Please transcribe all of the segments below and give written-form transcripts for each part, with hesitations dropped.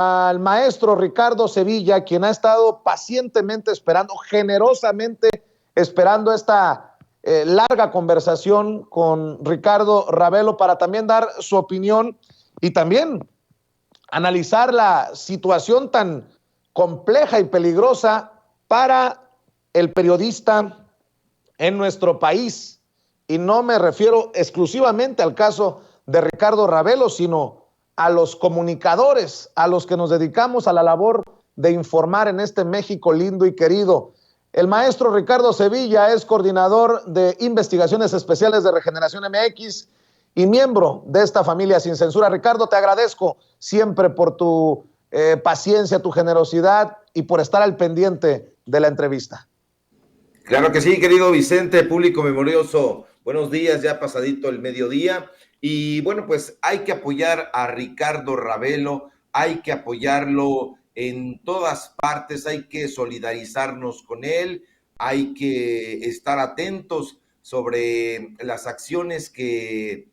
al maestro Ricardo Sevilla, quien ha estado pacientemente esperando, generosamente esperando esta larga conversación con Ricardo Ravelo para también dar su opinión y también analizar la situación tan compleja y peligrosa para el periodista en nuestro país. Y no me refiero exclusivamente al caso de Ricardo Ravelo, sino a los comunicadores, a los que nos dedicamos a la labor de informar en este México lindo y querido. El maestro Ricardo Sevilla es coordinador de investigaciones especiales de Regeneración MX y miembro de esta familia Sin Censura. Ricardo, te agradezco siempre por tu paciencia, tu generosidad y por estar al pendiente de la entrevista. Claro que sí, querido Vicente, público memorioso. Buenos días, ya pasadito el mediodía. Y bueno, pues hay que apoyar a Ricardo Ravelo, hay que apoyarlo en todas partes, hay que solidarizarnos con él, hay que estar atentos sobre las acciones que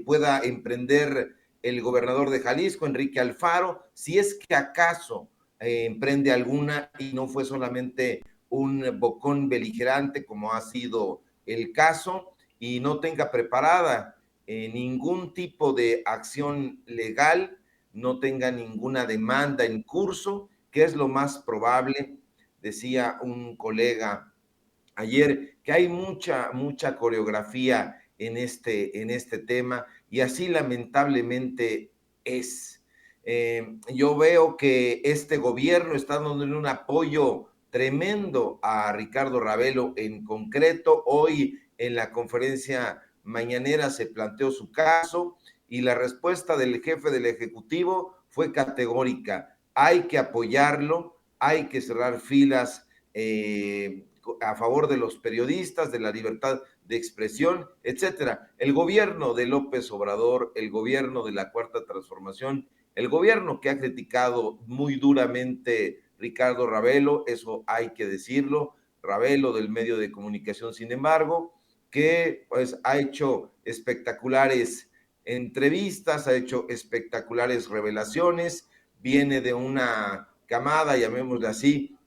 pueda emprender el gobernador de Jalisco, Enrique Alfaro, si es que acaso emprende alguna y no fue solamente un bocón beligerante como ha sido el caso y no tenga preparada ningún tipo de acción legal, no tenga ninguna demanda en curso, que es lo más probable, decía un colega ayer, que hay mucha coreografía en este tema y así lamentablemente es. Yo veo que este gobierno está dando un apoyo tremendo a Ricardo Ravelo en concreto. Hoy en la conferencia mañanera se planteó su caso y la respuesta del jefe del Ejecutivo fue categórica. Hay que apoyarlo, hay que cerrar filas a favor de los periodistas, de la libertad de expresión, etcétera. El gobierno de López Obrador, el gobierno de la Cuarta Transformación, el gobierno que ha criticado muy duramente Ricardo Ravelo, eso hay que decirlo, Ravelo del medio de comunicación, sin embargo, que pues ha hecho espectaculares entrevistas, ha hecho espectaculares revelaciones, viene de una camada, llamémosle así,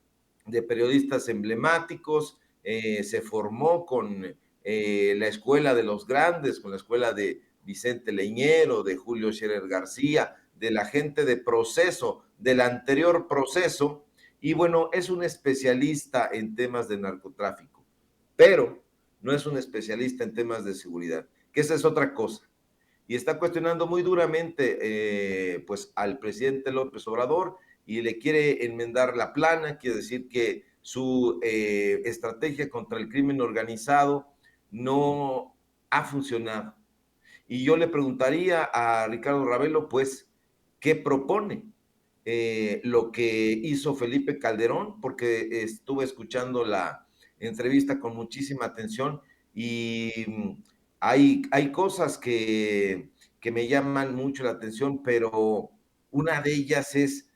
de periodistas emblemáticos, se formó con la escuela de los grandes, con la escuela de Vicente Leñero, de Julio Scherer García, de la gente de Proceso, del anterior Proceso, y bueno, es un especialista en temas de narcotráfico, pero no es un especialista en temas de seguridad, que esa es otra cosa. Y está cuestionando muy duramente pues al presidente López Obrador y le quiere enmendar la plana, quiere decir que su estrategia contra el crimen organizado no ha funcionado. Y yo le preguntaría a Ricardo Ravelo, pues, ¿qué propone? Lo que hizo Felipe Calderón, porque estuve escuchando la entrevista con muchísima atención y hay cosas que me llaman mucho la atención, pero una de ellas es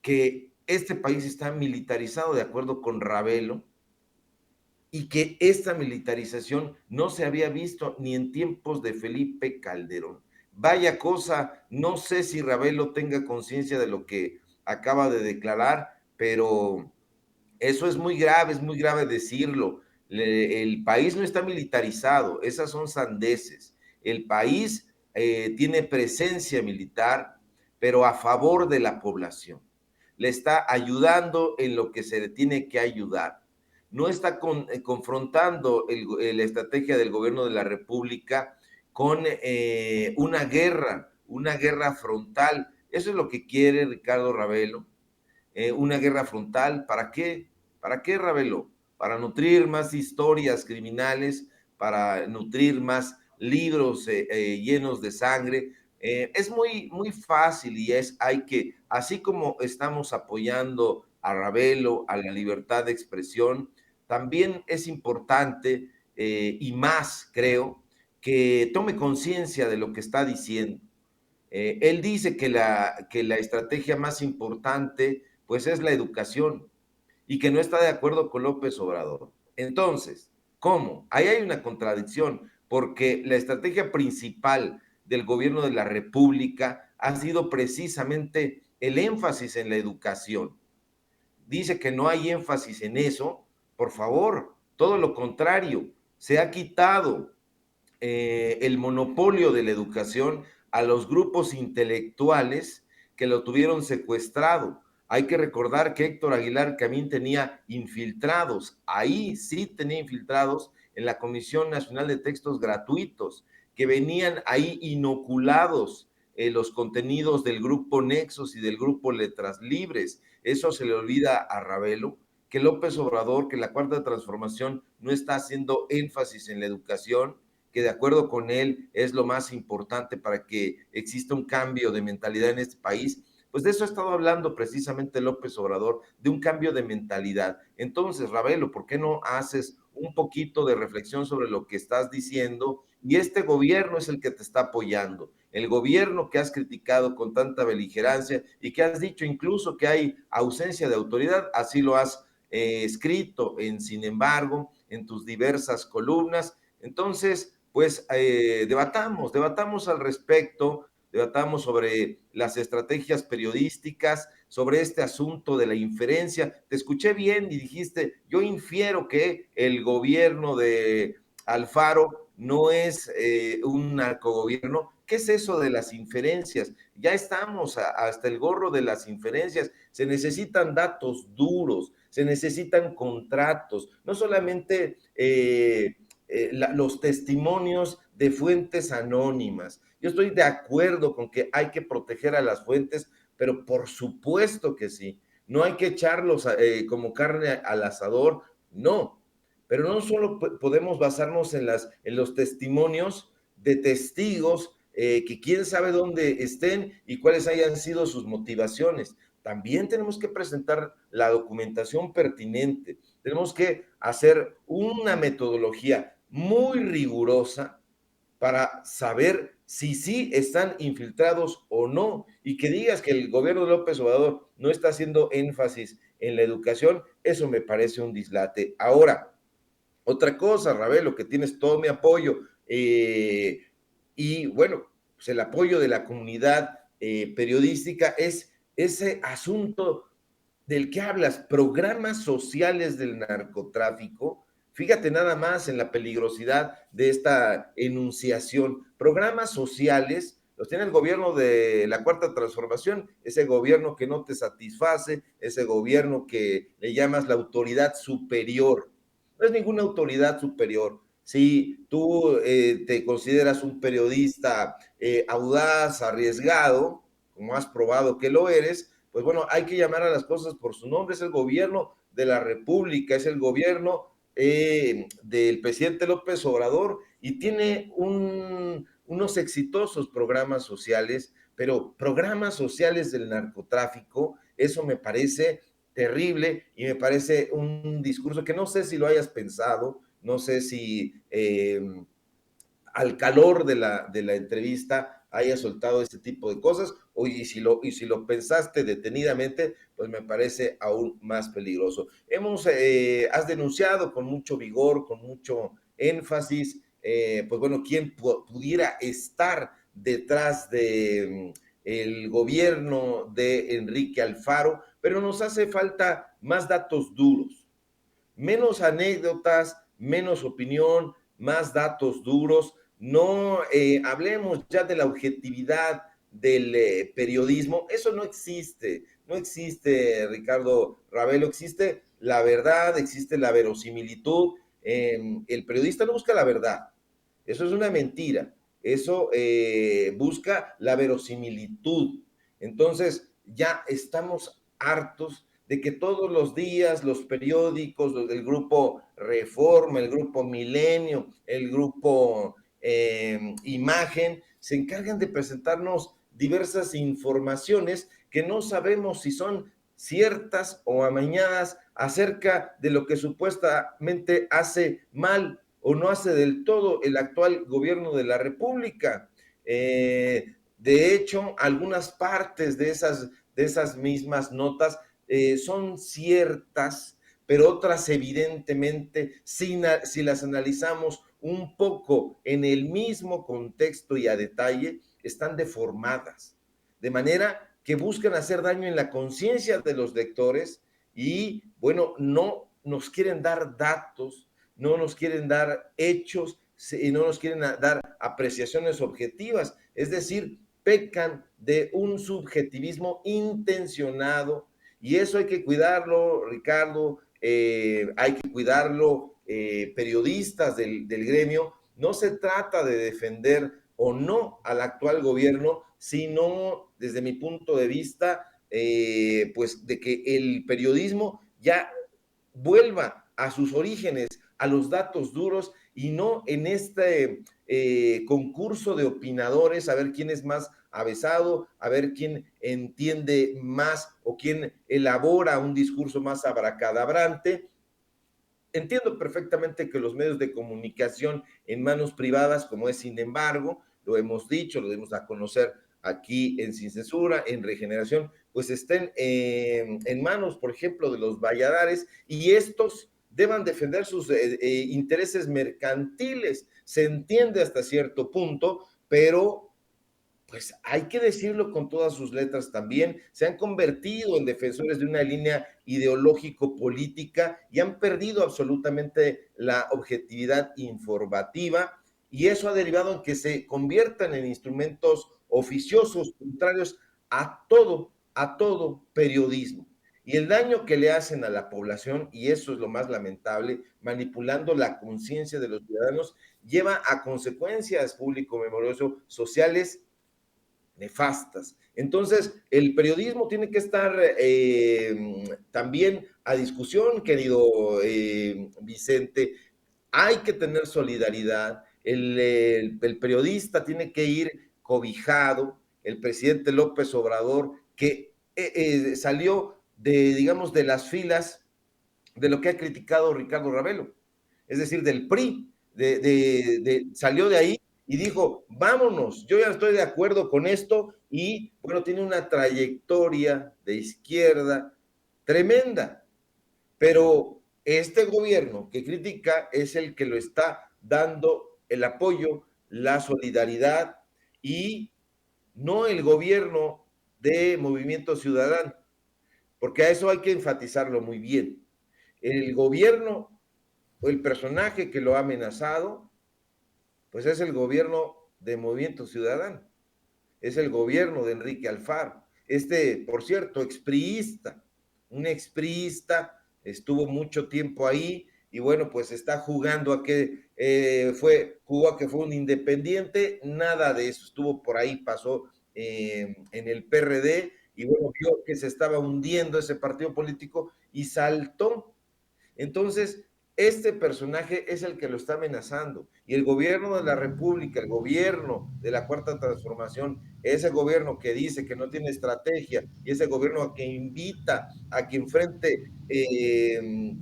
que este país está militarizado de acuerdo con Ravelo y que esta militarización no se había visto ni en tiempos de Felipe Calderón. Vaya cosa, no sé si Ravelo tenga conciencia de lo que acaba de declarar, pero eso es muy grave decirlo. El país no está militarizado, esas son sandeces. El país tiene presencia militar, pero a favor de la población. Le está ayudando en lo que se le tiene que ayudar. No está confrontando la estrategia del gobierno de la República con una guerra frontal. Eso es lo que quiere Ricardo Ravelo. Una guerra frontal, ¿para qué? ¿Para qué, Ravelo? Para nutrir más historias criminales, para nutrir más libros llenos de sangre. Es muy fácil y hay que, así como estamos apoyando a Ravelo, a la libertad de expresión, también es importante y más, creo, que tome conciencia de lo que está diciendo. Él dice que la estrategia más importante pues es la educación y que no está de acuerdo con López Obrador. Entonces, ¿cómo? Ahí hay una contradicción, porque la estrategia principal del gobierno de la República ha sido precisamente el énfasis en la educación. Dice que no hay énfasis en eso. Por favor, todo lo contrario, se ha quitado el monopolio de la educación a los grupos intelectuales que lo tuvieron secuestrado. Hay que recordar que Héctor Aguilar Camín tenía infiltrados, ahí sí tenía infiltrados en la Comisión Nacional de Textos Gratuitos, que venían ahí inoculados los contenidos del grupo Nexos y del grupo Letras Libres. Eso se le olvida a Ravelo, que López Obrador, que la Cuarta Transformación no está haciendo énfasis en la educación, que de acuerdo con él es lo más importante para que exista un cambio de mentalidad en este país. Pues de eso ha estado hablando precisamente López Obrador, de un cambio de mentalidad. Entonces, Ravelo, ¿por qué no haces un poquito de reflexión sobre lo que estás diciendo? Y este gobierno es el que te está apoyando, el gobierno que has criticado con tanta beligerancia y que has dicho incluso que hay ausencia de autoridad, así lo has escrito Sin embargo, en tus diversas columnas. Entonces, pues debatamos al respecto, debatamos sobre las estrategias periodísticas, sobre este asunto de la inferencia. Te escuché bien y dijiste, yo infiero que el gobierno de Alfaro no es un narcogobierno. ¿Qué es eso de las inferencias? Ya estamos hasta el gorro de las inferencias. Se necesitan datos duros, se necesitan contratos, no solamente los testimonios de fuentes anónimas. Yo estoy de acuerdo con que hay que proteger a las fuentes, pero por supuesto que sí. No hay que echarlos como carne al asador, no. Pero no solo podemos basarnos en los testimonios de testigos que quién sabe dónde estén y cuáles hayan sido sus motivaciones. También tenemos que presentar la documentación pertinente. Tenemos que hacer una metodología muy rigurosa para saber si sí están infiltrados o no. Y que digas que el gobierno de López Obrador no está haciendo énfasis en la educación, eso me parece un dislate. Ahora, otra cosa, Ravelo, que tienes todo mi apoyo, y bueno, pues el apoyo de la comunidad periodística es ese asunto del que hablas, programas sociales del narcotráfico. Fíjate nada más en la peligrosidad de esta enunciación. Programas sociales los tiene el gobierno de la Cuarta Transformación, ese gobierno que no te satisface, ese gobierno que le llamas la autoridad superior. No es ninguna autoridad superior. Si tú te consideras un periodista audaz, arriesgado, como has probado que lo eres, pues bueno, hay que llamar a las cosas por su nombre. Es el gobierno de la República, es el gobierno del presidente López Obrador y tiene unos exitosos programas sociales, pero programas sociales del narcotráfico, eso me parece terrible y me parece un discurso que no sé si lo hayas pensado, no sé si al calor de la entrevista haya soltado este tipo de cosas, y si lo pensaste detenidamente, pues me parece aún más peligroso. Has denunciado con mucho vigor, con mucho énfasis, pues bueno, quién pudiera estar detrás de el gobierno de Enrique Alfaro, pero nos hace falta más datos duros, menos anécdotas, menos opinión, más datos duros. No hablemos ya de la objetividad del periodismo. Eso no existe. No existe, Ricardo Ravelo. Existe la verdad, existe la verosimilitud. El periodista no busca la verdad. Eso es una mentira. Eso busca la verosimilitud. Entonces, ya estamos hartos de que todos los días los periódicos, los del grupo Reforma, el grupo Milenio, el grupo Imagen, se encargan de presentarnos diversas informaciones que no sabemos si son ciertas o amañadas acerca de lo que supuestamente hace mal o no hace del todo el actual gobierno de la República. De hecho, algunas partes de esas mismas notas son ciertas, pero otras evidentemente, si las analizamos un poco en el mismo contexto y a detalle, están deformadas. De manera que buscan hacer daño en la conciencia de los lectores y, bueno, no nos quieren dar datos, no nos quieren dar hechos, y no nos quieren dar apreciaciones objetivas, es decir, pecan de un subjetivismo intencionado y eso hay que cuidarlo, Ricardo, hay que cuidarlo, periodistas del gremio. No se trata de defender o no al actual gobierno, sino desde mi punto de vista, pues de que el periodismo ya vuelva a sus orígenes, a los datos duros y no en este concurso de opinadores, a ver quién es más avesado, a ver quién entiende más o quién elabora un discurso más abracadabrante. Entiendo perfectamente que los medios de comunicación en manos privadas, como es Sin embargo, lo hemos dicho, lo debemos a conocer aquí en Sin Censura, en Regeneración, pues estén en manos, por ejemplo, de los Valladares y estos deban defender sus intereses mercantiles. Se entiende hasta cierto punto, pero pues hay que decirlo con todas sus letras también, se han convertido en defensores de una línea ideológico-política y han perdido absolutamente la objetividad informativa y eso ha derivado en que se conviertan en instrumentos oficiosos contrarios a todo periodismo. Y el daño que le hacen a la población, y eso es lo más lamentable, manipulando la conciencia de los ciudadanos, lleva a consecuencias público-memorioso sociales nefastas. Entonces, el periodismo tiene que estar también a discusión, querido Vicente. Hay que tener solidaridad. El periodista tiene que ir cobijado. El presidente López Obrador, que salió de, digamos, de las filas de lo que ha criticado Ricardo Ravelo, es decir, del PRI, salió de ahí y dijo, vámonos, yo ya estoy de acuerdo con esto y bueno, tiene una trayectoria de izquierda tremenda, pero este gobierno que critica es el que lo está dando el apoyo, la solidaridad y no el gobierno de Movimiento Ciudadano, porque a eso hay que enfatizarlo muy bien. El gobierno o el personaje que lo ha amenazado pues es el gobierno de Movimiento Ciudadano, es el gobierno de Enrique Alfaro. Por cierto, expriista, un expriista, estuvo mucho tiempo ahí y bueno, pues está jugando a que jugó a que fue un independiente, nada de eso, estuvo por ahí, pasó en el PRD y bueno, vio que se estaba hundiendo ese partido político y saltó. Entonces, este personaje es el que lo está amenazando. Y el gobierno de la República, el gobierno de la Cuarta Transformación, ese gobierno que dice que no tiene estrategia y ese gobierno que invita a que enfrente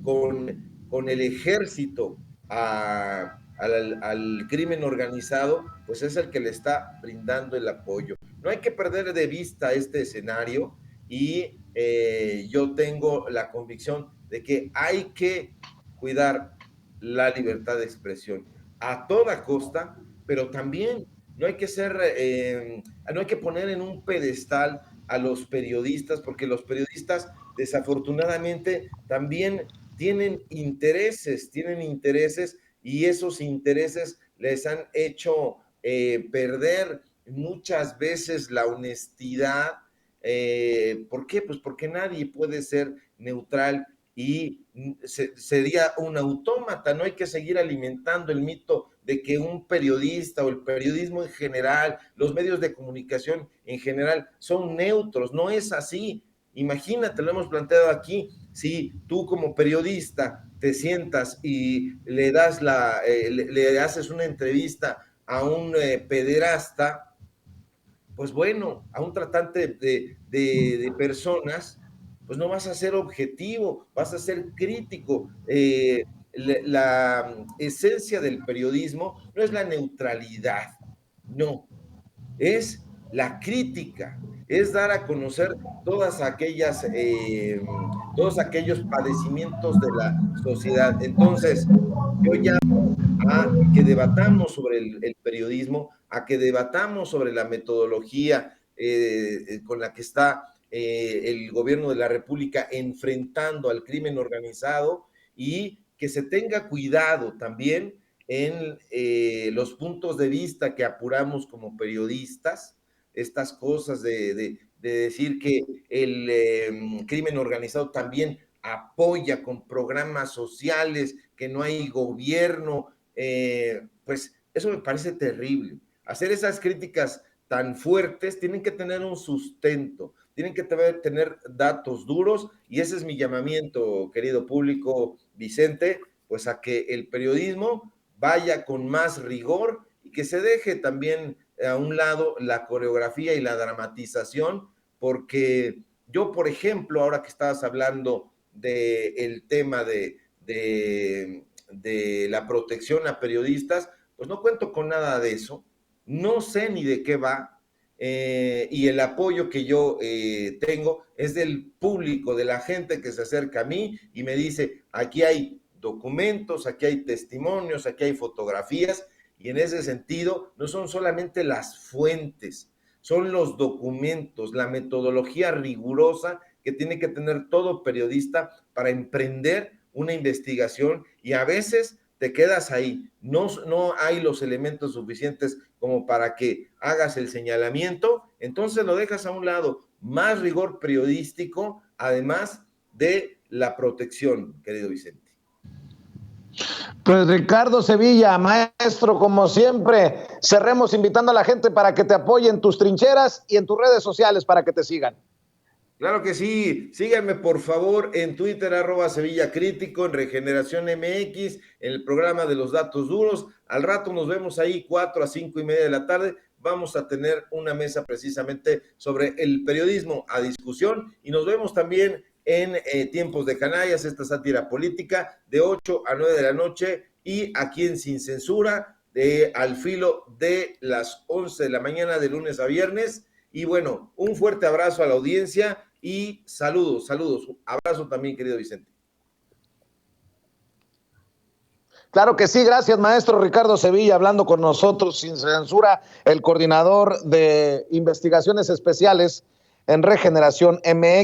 con el ejército al crimen organizado, pues es el que le está brindando el apoyo. No hay que perder de vista este escenario y yo tengo la convicción de que hay que cuidar la libertad de expresión a toda costa, pero también no hay que no hay que poner en un pedestal a los periodistas, porque los periodistas desafortunadamente también tienen intereses y esos intereses les han hecho perder muchas veces la honestidad. ¿Por qué? Pues porque nadie puede ser neutral y sería un autómata. No hay que seguir alimentando el mito de que un periodista o el periodismo en general, los medios de comunicación en general son neutros. No es así. Imagínate, lo hemos planteado aquí, si tú como periodista te sientas y le haces una entrevista a un pederasta, pues bueno, a un tratante de personas, pues no vas a ser objetivo, vas a ser crítico. La esencia del periodismo no es la neutralidad, no, es la crítica, es dar a conocer todos aquellos padecimientos de la sociedad. Entonces, yo llamo a que debatamos sobre el periodismo, a que debatamos sobre la metodología con la que está el gobierno de la República enfrentando al crimen organizado, y que se tenga cuidado también en los puntos de vista que apuramos como periodistas, estas cosas de decir que el crimen organizado también apoya con programas sociales, que no hay gobierno, pues eso me parece terrible. Hacer esas críticas tan fuertes tienen que tener un sustento, tienen que tener datos duros, y ese es mi llamamiento, querido público, Vicente, pues a que el periodismo vaya con más rigor y que se deje también a un lado la coreografía y la dramatización, porque yo, por ejemplo, ahora que estabas hablando del tema de la protección a periodistas, pues no cuento con nada de eso, no sé ni de qué va, y el apoyo que yo tengo es del público, de la gente que se acerca a mí y me dice, aquí hay documentos, aquí hay testimonios, aquí hay fotografías, y en ese sentido no son solamente las fuentes, son los documentos, la metodología rigurosa que tiene que tener todo periodista para emprender una investigación, y a veces te quedas ahí, no hay los elementos suficientes como para que hagas el señalamiento, entonces lo dejas a un lado. Más rigor periodístico, además de la protección, querido Vicente. Pues Ricardo Sevilla, maestro, como siempre, cerremos invitando a la gente para que te apoye en tus trincheras y en tus redes sociales para que te sigan. Claro que sí, síganme por favor en Twitter, @SevillaCrítico, en Regeneración MX, en el programa de los datos duros. Al rato nos vemos ahí 4 a 5 y media de la tarde. Vamos a tener una mesa precisamente sobre el periodismo a discusión, y nos vemos también en Tiempos de Canallas, esta sátira política, de 8 a 9 de la noche, y aquí en Sin Censura, al filo de las 11 de la mañana de lunes a viernes. Y bueno, un fuerte abrazo a la audiencia y saludos. Abrazo también, querido Vicente. Claro que sí, gracias, maestro Ricardo Sevilla, hablando con nosotros sin censura, el coordinador de investigaciones especiales en Regeneración MX.